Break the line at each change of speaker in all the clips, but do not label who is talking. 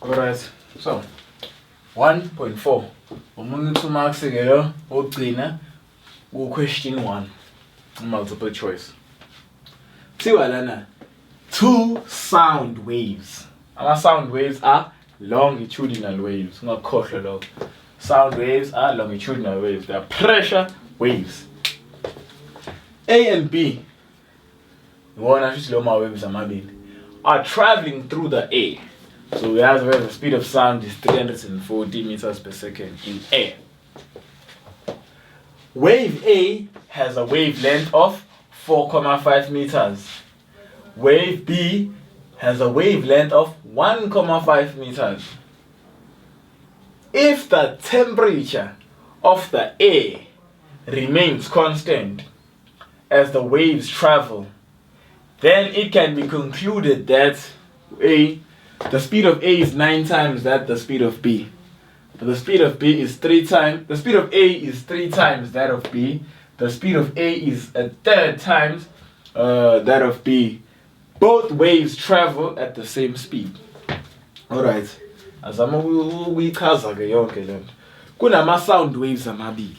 Alright, so 1.4. Umuntu 2 marks again, ogcina ku question 1. Multiple choice. See what lana? 2 sound waves. Our sound waves are longitudinal waves. Ungakhohlwa lokho. Sound waves are longitudinal waves. They are pressure waves. A and B, waves are traveling through the air. So we have where the speed of sound is 340 meters per second in air. Wave A has a wavelength of 4.5 meters. Wave B has a wavelength of 1.5 meters. If the temperature of the air remains constant as the waves travel, then it can be concluded that the speed of A is 9 times that the speed of B. The speed of B is 3 times. The speed of A is 3 times that of B. The speed of A is a third times that of B. Both waves travel at the same speed. Alright. Azama ukuyichaza ke yonke lento. Kunama sound waves amabili.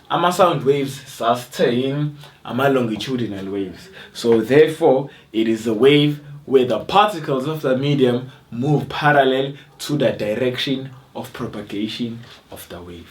Ama sound waves sustain ama longitudinal waves. So therefore, it is a wave where the particles of the medium move parallel to the direction of propagation of the wave.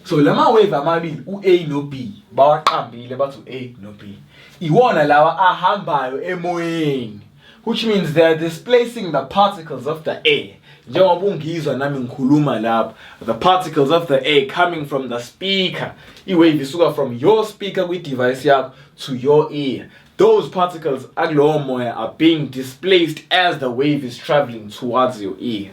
So lama wave amabili u-A no B bawaqambile bathi u-A no B. Iwona lawa ahambayo emoyeni, which means they are displacing the particles of the air. Njengoba ungizwa nami ngikhuluma lapha, the particles of the air coming from the speaker. I-wave isuka from your speaker kwi-device yakho to your ear. Those particles akulowo moya are being displaced as the wave is traveling towards your ear.